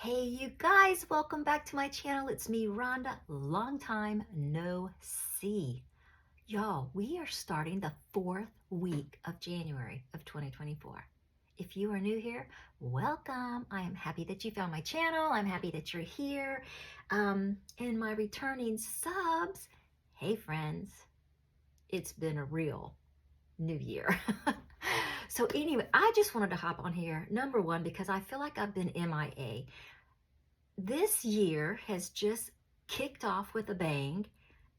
Hey you guys, welcome back to my channel. It's me, Rhonda. Long time no see. Y'all, we are starting the 4th week of January of 2024. If you are new here, welcome. I am happy that you found my channel. I'm happy that you're here. And my returning subs, hey friends, it's been a real new year. So anyway, I just wanted to hop on here, number one, because I feel like I've been MIA. This year has just kicked off with a bang,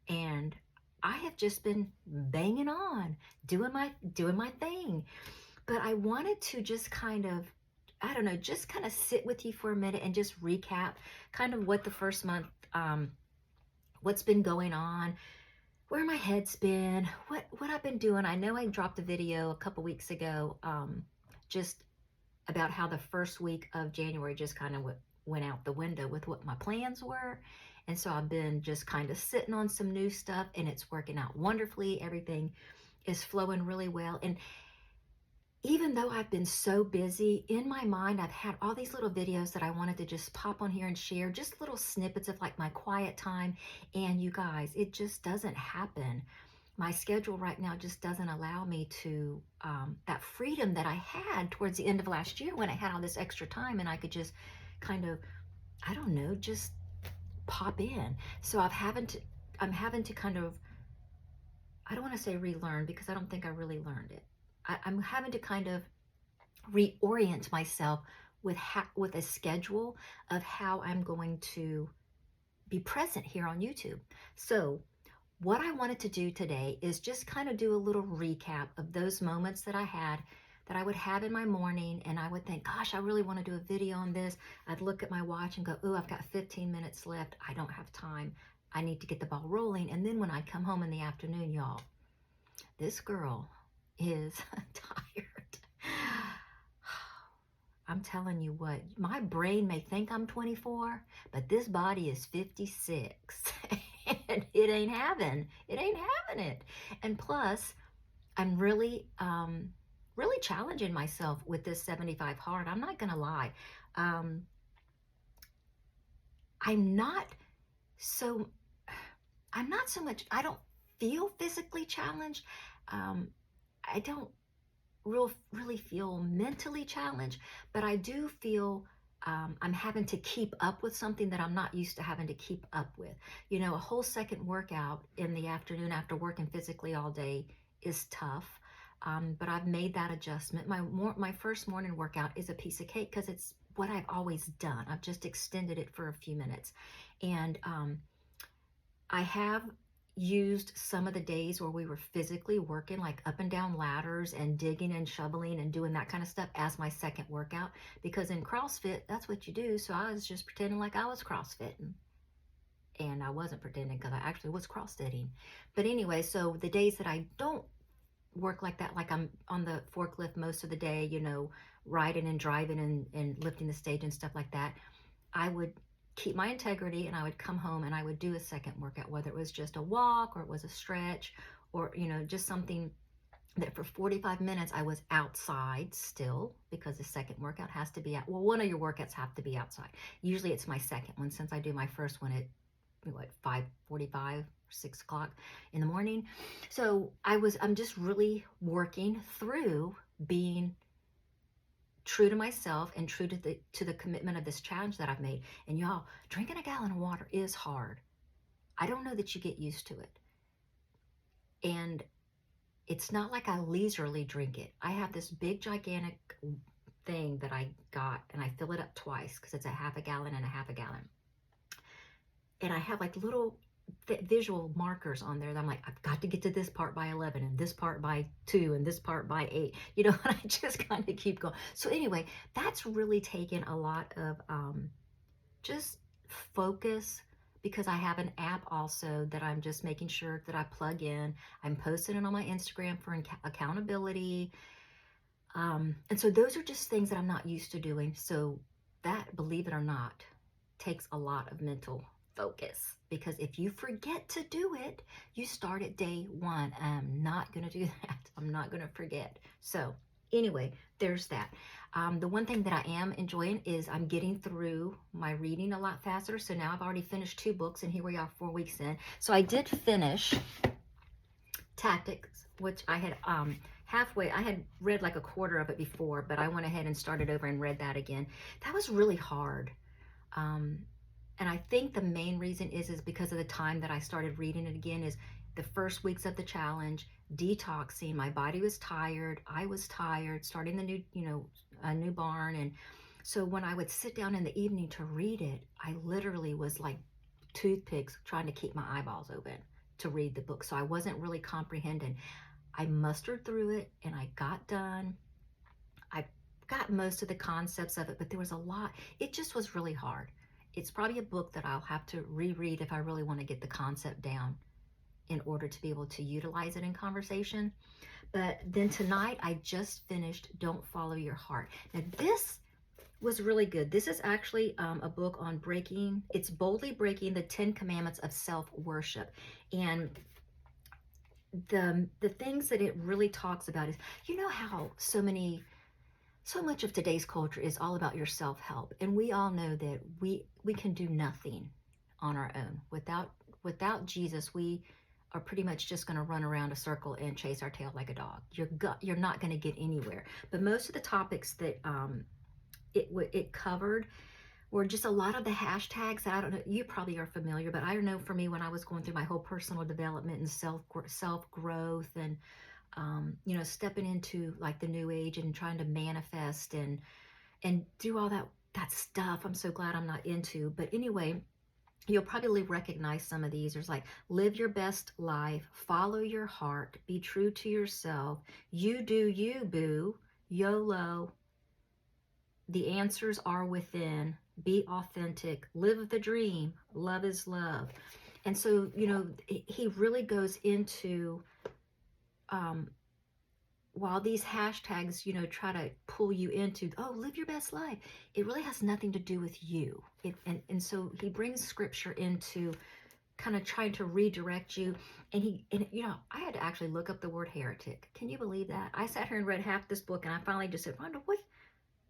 and I have just been banging on, doing my thing. But I wanted to just kind of, I don't know, just kind of sit with you for a minute and just recap kind of what the first month, what's been going on, where my head's been, what I've been doing. I know I dropped a video a couple weeks ago, just about how the first week of January just kind of went out the window with what my plans were. And so I've been just kind of sitting on some new stuff, and it's working out wonderfully. Everything is flowing really well. And even though I've been so busy, in my mind, I've had all these little videos that I wanted to just pop on here and share, just little snippets of like my quiet time. And you guys, it just doesn't happen. My schedule right now just doesn't allow me to, that freedom that I had towards the end of last year when I had all this extra time and I could just kind of, I don't know, just pop in. So I'm having to kind of, I don't want to say relearn, because I don't think I really learned it. I'm having to kind of reorient myself with a schedule of how I'm going to be present here on YouTube. So what I wanted to do today is just kind of do a little recap of those moments that I had, that I would have in my morning, and I would think, gosh, I really want to do a video on this. I'd look at my watch and go, oh, I've got 15 minutes left. I don't have time. I need to get the ball rolling. And then when I'd come home in the afternoon, y'all, this girl is tired. I'm telling you what, my brain may think I'm 24, but this body is 56. And it ain't having it. And plus, I'm really, really challenging myself with this 75 hard. I'm not gonna lie. I'm not so much, I don't feel physically challenged. I don't really feel mentally challenged, but I do feel I'm having to keep up with something that I'm not used to having to keep up with. You know, a whole second workout in the afternoon after working physically all day is tough, but I've made that adjustment. My first morning workout is a piece of cake because it's what I've always done. I've just extended it for a few minutes, and I have used some of the days where we were physically working, like up and down ladders and digging and shoveling and doing that kind of stuff, as my second workout, because in CrossFit, that's what you do. So I was just pretending like I was CrossFitting, and I wasn't pretending, because I actually was cross-fitting. But anyway, so the days that I don't work like that, like I'm on the forklift most of the day, you know, riding and driving and lifting the stage and stuff like that, I would keep my integrity, and I would come home and I would do a second workout, whether it was just a walk or it was a stretch, or, you know, just something that for 45 minutes I was outside still, because the second workout has to be out. Well, one of your workouts have to be outside. Usually it's my second one, since I do my first one at 5:45 or 6 o'clock in the morning. So I'm just really working through being true to myself and true to the commitment of this challenge that I've made. And y'all, drinking a gallon of water is hard. I don't know that you get used to it. And it's not like I leisurely drink it. I have this big gigantic thing that I got, and I fill it up twice, because it's a half a gallon and a half a gallon. And I have like little visual markers on there that I'm like, I've got to get to this part by 11, and this part by 2, and this part by 8, you know, and I just kind of keep going. So anyway, that's really taken a lot of just focus, because I have an app also that I'm just making sure that I plug in. I'm posting it on my Instagram for accountability. And so those are just things that I'm not used to doing. So that, believe it or not, takes a lot of mental focus, because if you forget to do it, you start at day one. I'm not going to do that. I'm not going to forget. So Anyway, there's that. The one thing that I am enjoying is I'm getting through my reading a lot faster. So now I've already finished 2 books, and here we are 4 weeks in. So I did finish Tactics, which I had halfway, I had read like a quarter of it before, but I went ahead and started over and read that again. That was really hard. Um, and I think the main reason is because of the time that I started reading it again, is the first weeks of the challenge, detoxing. My body was tired. I was tired, starting the new, a new barn. And so when I would sit down in the evening to read it, I literally was like toothpicks trying to keep my eyeballs open to read the book. So I wasn't really comprehending. I mustered through it and I got done. I got most of the concepts of it, but there was a lot. It just was really hard. It's probably a book that I'll have to reread if I really want to get the concept down in order to be able to utilize it in conversation. But then tonight I just finished Don't Follow Your Heart. Now this was really good. This is actually a book on it's boldly breaking the 10 commandments of self-worship. And the things that it really talks about is, how so much of today's culture is all about your self-help. And we all know that we can do nothing on our own. Without Jesus, we are pretty much just going to run around a circle and chase our tail like a dog. You're not going to get anywhere. But most of the topics that it covered were just a lot of the hashtags that I don't know, you probably are familiar, but I don't know, for me, when I was going through my whole personal development and self-growth and, stepping into like the new age and trying to manifest and do all that stuff, I'm so glad I'm not into. But anyway, you'll probably recognize some of these. There's like, live your best life, follow your heart, be true to yourself, you do you, boo, YOLO, the answers are within, be authentic, live the dream, love is love. And so, he really goes into, while these hashtags, try to pull you into, oh, live your best life, it really has nothing to do with you. And so he brings scripture into kind of trying to redirect you. And I had to actually look up the word heretic. Can you believe that? I sat here and read half this book, and I finally just said, Rhonda, what?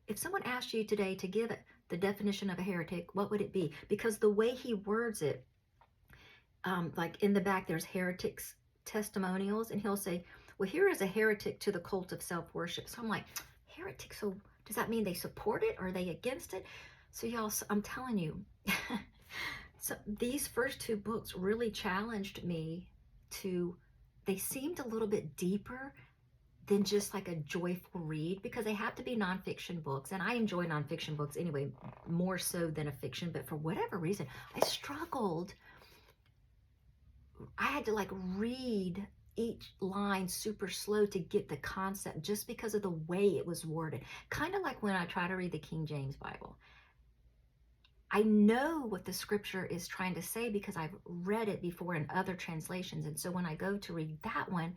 If someone asked you today to give the definition of a heretic, what would it be? Because the way he words it, like in the back, there's heretics testimonials, and he'll say, well, here is a heretic to the cult of self-worship. So I'm like, heretic, so does that mean they support it? Or are they against it? So y'all, I'm telling you, so these first 2 books really challenged me they seemed a little bit deeper than just like a joyful read, because they have to be nonfiction books. And I enjoy nonfiction books anyway, more so than a fiction. But for whatever reason, I struggled. I had to like read each line super slow to get the concept, just because of the way it was worded. Kind of like when I try to read the King James Bible. I know what the scripture is trying to say because I've read it before in other translations. And so when I go to read that one,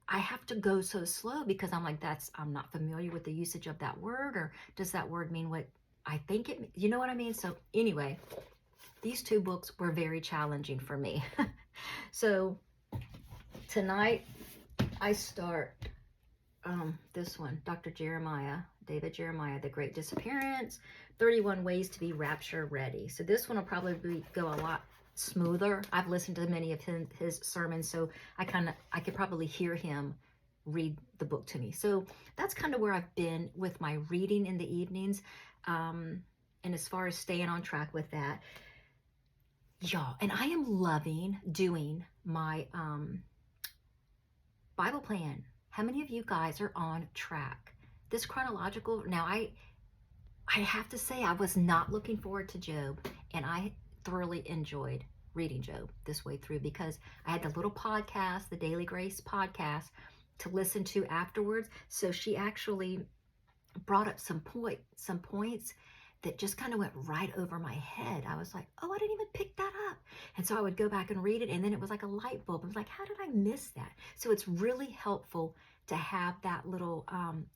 I have to go so slow because I'm like, I'm not familiar with the usage of that word, or does that word mean what I think it, you know what I mean? So anyway, these 2 books were very challenging for me. So tonight I start this one, David Jeremiah, The Great Disappearance, 31 Ways to be Rapture Ready. So this one will probably go a lot smoother. I've listened to many of his sermons, so I could probably hear him read the book to me. So that's kind of where I've been with my reading in the evenings. And as far as staying on track with that, y'all, and I am loving doing my Bible plan. How many of you guys are on track? This chronological, now I have to say, I was not looking forward to Job, and I thoroughly enjoyed reading Job this way through, because I had the little podcast, the Daily Grace podcast, to listen to afterwards. So she actually brought up some points that just kind of went right over my head. I was like, oh, I didn't even pick that up. And so I would go back and read it, and then it was like a light bulb. I was like, how did I miss that? So it's really helpful to have that little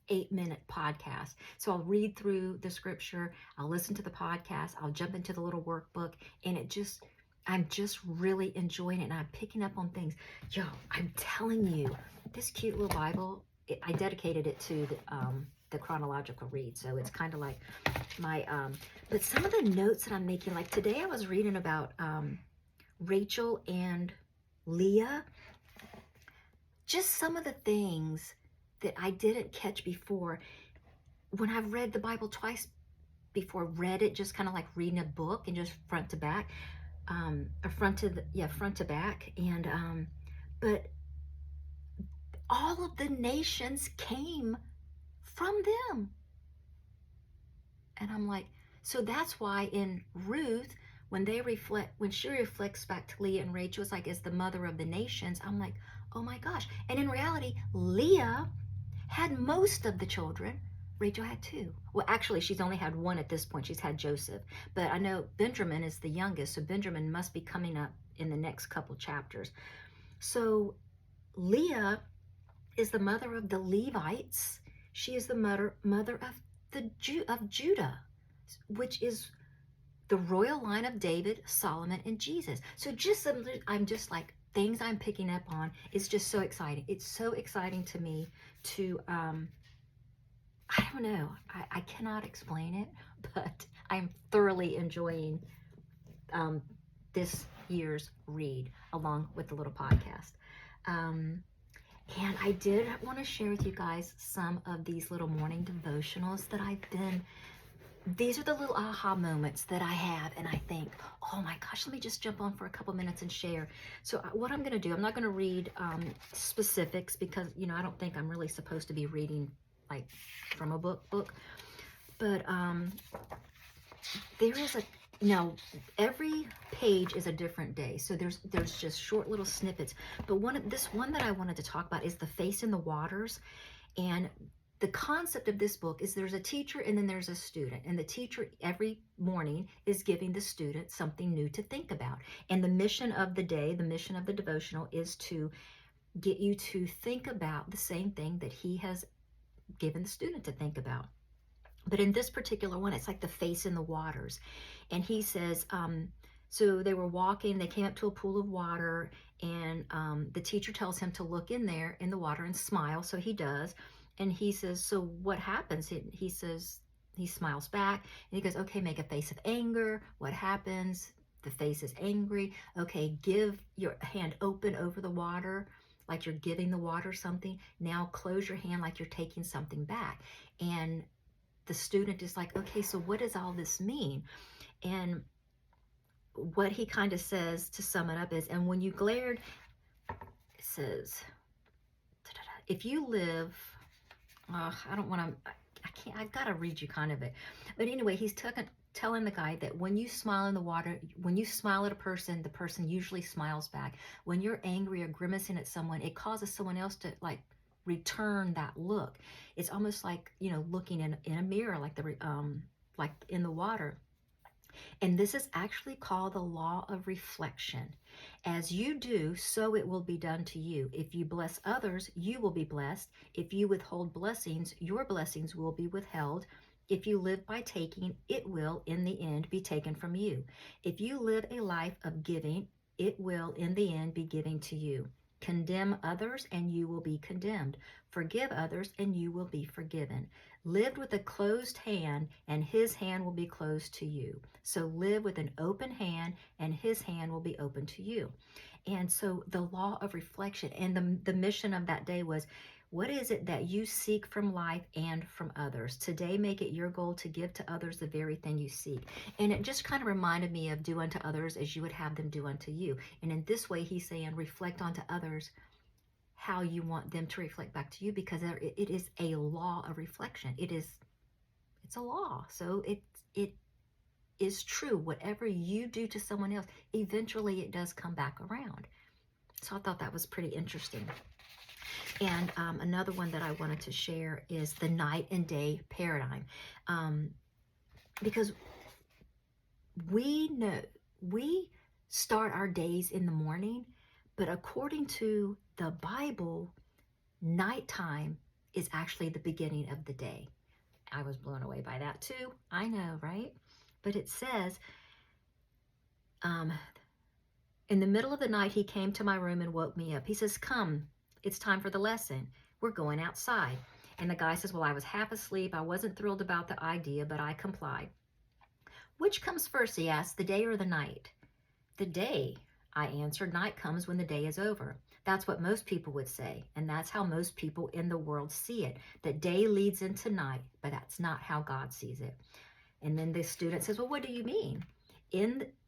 8-minute podcast. So I'll read through the scripture, I'll listen to the podcast, I'll jump into the little workbook, and I'm just really enjoying it, and I'm picking up on things. Yo, I'm telling you, this cute little Bible I dedicated it to the chronological read. So it's kind of like my, but some of the notes that I'm making, like today I was reading about Rachel and Leah, just some of the things that I didn't catch before. When I've read the Bible twice before, read it just kind of like reading a book and just front to back, or front to back. And, but all of the nations came from them. And I'm like, so that's why in Ruth, when she reflects back to Leah and Rachel, it's like as the mother of the nations. I'm like, oh my gosh. And in reality, Leah had most of the children. Rachel had two. Well, actually, she's only had one at this point. She's had Joseph. But I know Benjamin is the youngest, so Benjamin must be coming up in the next couple chapters. So Leah is the mother of the Levites. She is the mother of Judah, which is the royal line of David, Solomon, and Jesus. So I'm just like, things I'm picking up on. It's just so exciting. It's so exciting to me to, I don't know, I cannot explain it, but I'm thoroughly enjoying this year's read along with the little podcast. And I did want to share with you guys some of these little morning devotionals that these are the little aha moments that I have, and I think, oh my gosh, let me just jump on for a couple minutes and share. So what I'm going to do, I'm not going to read specifics because, I don't think I'm really supposed to be reading like from a book, but there is every page is a different day. So there's just short little snippets. But this one that I wanted to talk about is the face in the waters. And the concept of this book is there's a teacher and then there's a student. And the teacher every morning is giving the student something new to think about. And the mission of the day, the mission of the devotional is to get you to think about the same thing that he has given the student to think about. But in this particular one, it's like the face in the waters. And he says, so they were walking, they came up to a pool of water, and the teacher tells him to look in there in the water and smile. So he does. And he says, so what happens? He says, he smiles back and he goes, okay, make a face of anger. What happens? The face is angry. Okay, give your hand open over the water like you're giving the water something. Now close your hand like you're taking something back. And the student is like, okay, so what does all this mean? And what he kind of says to sum it up is, and when you glared, it says, if you live, I don't want to, I can't, I gotta read you kind of it. But anyway, he's telling the guy that when you smile in the water, when you smile at a person, the person usually smiles back. When you're angry or grimacing at someone, it causes someone else to like return that look. It's almost like, looking in a mirror, like in the water. And this is actually called the law of reflection. As you do, so it will be done to you. If you bless others, you will be blessed. If you withhold blessings, your blessings will be withheld. If you live by taking, it will, in the end, be taken from you. If you live a life of giving, it will, in the end, be given to you. Condemn others, and you will be condemned. Forgive others, and you will be forgiven. Live with a closed hand, and his hand will be closed to you. So live with an open hand, and his hand will be open to you. And so the law of reflection, and the mission of that day was, what is it that you seek from life and from others? Today, make it your goal to give to others the very thing you seek. And it just kind of reminded me of do unto others as you would have them do unto you. And in this way, he's saying, reflect onto others how you want them to reflect back to you, because it is a law of reflection. It's a law. So it is true. Whatever you do to someone else, eventually it does come back around. So I thought that was pretty interesting. And another one that I wanted to share is the night and day paradigm. Because we know we start our days in the morning, but according to the Bible, nighttime is actually the beginning of the day. I was blown away by that too. I know, right? But it says, in the middle of the night, he came to my room and woke me up. He says, come, it's time for the lesson. We're going outside. And the guy says, well, I was half asleep. I wasn't thrilled about the idea, but I complied. Which comes first, he asked, the day or the night? The day, I answered. Night comes when the day is over. That's what most people would say, and that's how most people in the world see it, that day leads into night, but that's not how God sees it. And then the student says, well, what do you mean?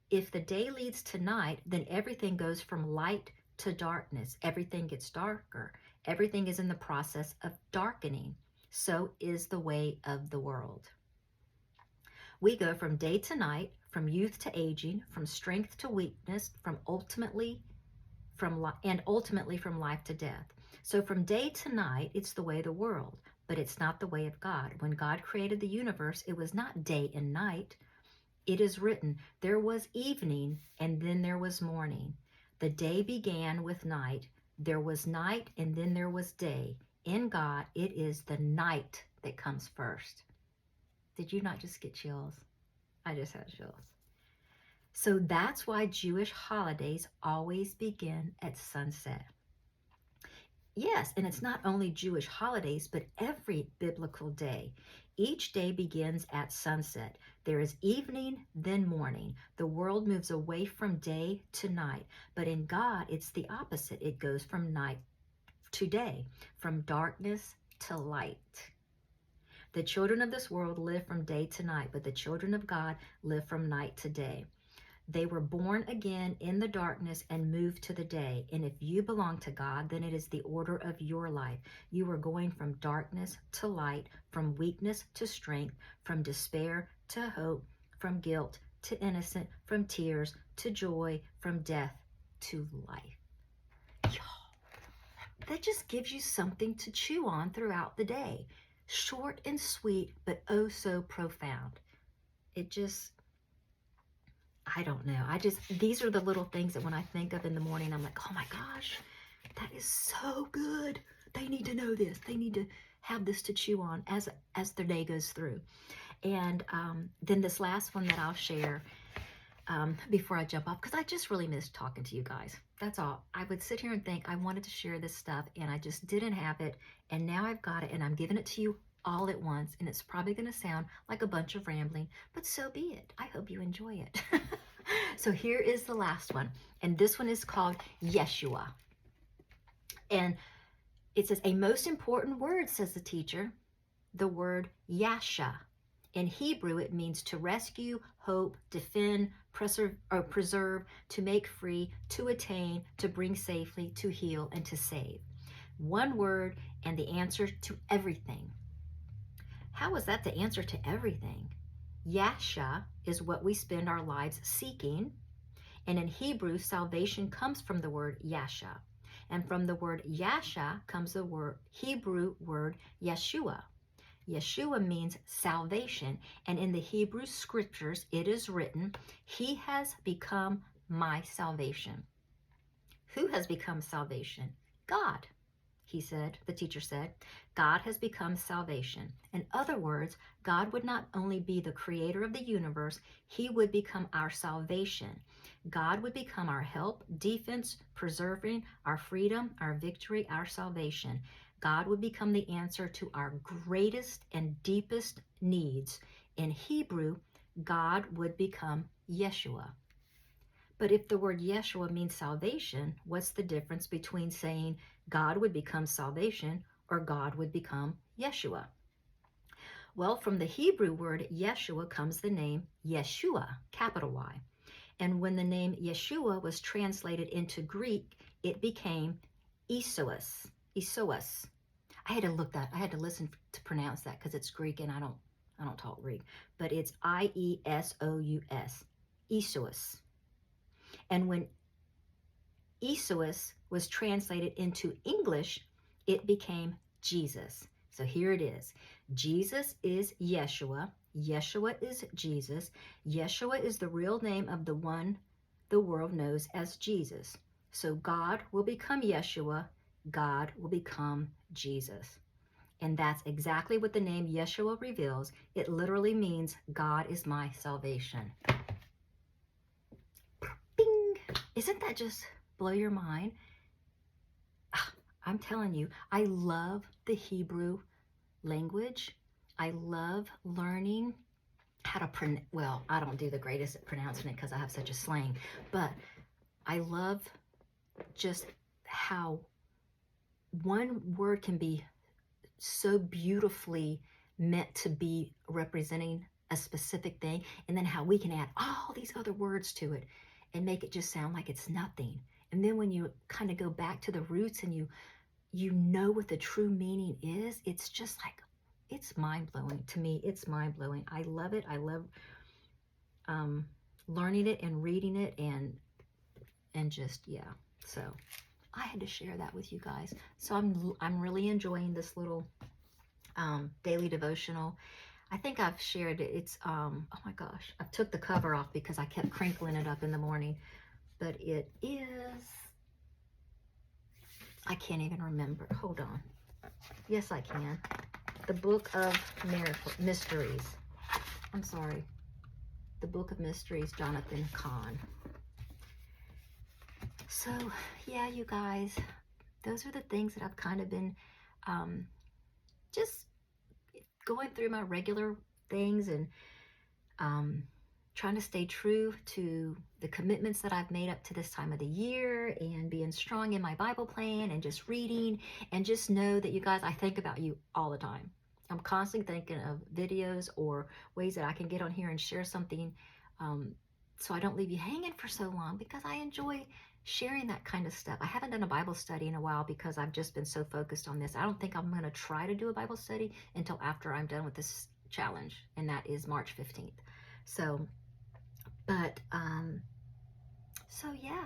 If the day leads to night, then everything goes from light to darkness. Everything gets darker. Everything is in the process of darkening. So is the way of the world. We go from day to night, from youth to aging, from strength to weakness, ultimately from life to death. So from day to night, it's the way of the world, but it's not the way of God. When God created the universe, it was not day and night. It is written, there was evening and then there was morning. The day began with night. There was night and then there was day. In God, it is the night that comes first. Did you not just get chills? I just had chills. So that's why Jewish holidays always begin at sunset. Yes, and it's not only Jewish holidays, but every biblical day. Each day begins at sunset. There is evening, then morning. The world moves away from day to night. But in God, it's the opposite. It goes from night to day, from darkness to light. The children of this world live from day to night, but the children of God live from night to day. They were born again in the darkness and moved to the day. And if you belong to God, then it is the order of your life. You are going from darkness to light, from weakness to strength, from despair to hope, from guilt to innocent, from tears to joy, from death to life. Y'all, that just gives you something to chew on throughout the day. Short and sweet, but oh so profound. I don't know. These are the little things that when I think of in the morning, I'm like, oh my gosh, that is so good. They need to know this. They need to have this to chew on as their day goes through. And then this last one that I'll share before I jump off, because I just really missed talking to you guys. That's all. I would sit here and think I wanted to share this stuff, and I just didn't have it. And now I've got it, and I'm giving it to you all at once, and it's probably going to sound like a bunch of rambling, but so be it. I hope you enjoy it. So here is the last one, and this one is called Yeshua. And it says, a most important word, says the teacher, the word Yasha. In Hebrew, it means to rescue, hope, defend, preserve, to make free, to attain, to bring safely, to heal, and to save. One word and the answer to everything. How is that the answer to everything? Yasha is what we spend our lives seeking. And in Hebrew, salvation comes from the word Yasha. And from the word Yasha comes the Hebrew word Yeshua. Yeshua means salvation. And in the Hebrew scriptures, it is written, he has become my salvation. Who has become salvation? God. He said, the teacher said, God has become salvation. In other words, God would not only be the creator of the universe, he would become our salvation. God would become our help, defense, preserving, our freedom, our victory, our salvation. God would become the answer to our greatest and deepest needs. In Hebrew, God would become Yeshua. But if the word Yeshua means salvation, what's the difference between saying God would become salvation or God would become Yeshua? Well, from the Hebrew word Yeshua comes the name Yeshua, capital Y. And when the name Yeshua was translated into Greek, it became Iesous. Iesous. I had to listen to pronounce that because it's Greek and I don't talk Greek, but it's Iesous. Iesous. And when Iesous was translated into English, it became Jesus. So here it is. Jesus is Yeshua. Yeshua is Jesus. Yeshua is the real name of the one the world knows as Jesus. So God will become Yeshua. God will become Jesus. And that's exactly what the name Yeshua reveals. It literally means God is my salvation. Bing! Isn't that just blow your mind? I'm telling you, I love the Hebrew language. I love learning how to pronounce. Well, I don't do the greatest at pronouncing it because I have such a slang, but I love just how one word can be so beautifully meant to be representing a specific thing, and then how we can add all these other words to it and make it just sound like it's nothing. And then when you kind of go back to the roots and you know what the true meaning is, it's just like, it's mind-blowing to me. It's mind-blowing. I love it. I love learning it and reading it, and just, yeah. So I had to share that with you guys. So I'm really enjoying this little daily devotional. I think I've shared it. It's oh my gosh, I took the cover off because I kept crinkling it up in the morning. But it is, I can't even remember. Hold on. Yes, I can. The Book of Mysteries. I'm sorry. The Book of Mysteries, Jonathan Cahn. So, yeah, you guys, those are the things that I've kind of been just going through my regular things, and trying to stay true to the commitments that I've made up to this time of the year, and being strong in my Bible plan, and just reading, and just know that you guys, I think about you all the time. I'm constantly thinking of videos or ways that I can get on here and share something, so I don't leave you hanging for so long, because I enjoy sharing that kind of stuff. I haven't done a Bible study in a while because I've just been so focused on this. I don't think I'm going to try to do a Bible study until after I'm done with this challenge, and that is March 15th. So, but, so yeah,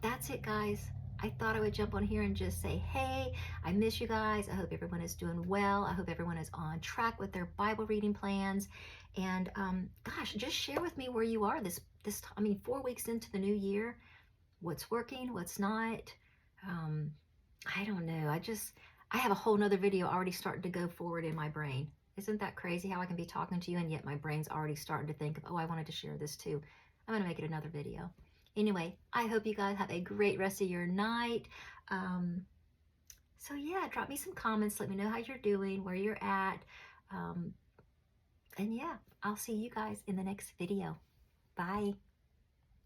that's it, guys. I thought I would jump on here and just say, hey, I miss you guys. I hope everyone is doing well. I hope everyone is on track with their Bible reading plans. And gosh, just share with me where you are this 4 weeks into the new year. What's working, what's not. I don't know. I have a whole nother video already starting to go forward in my brain. Isn't that crazy how I can be talking to you and yet my brain's already starting to think of, oh, I wanted to share this too. I'm going to make it another video. Anyway, I hope you guys have a great rest of your night. So yeah, drop me some comments. Let me know how you're doing, where you're at. And yeah, I'll see you guys in the next video. Bye.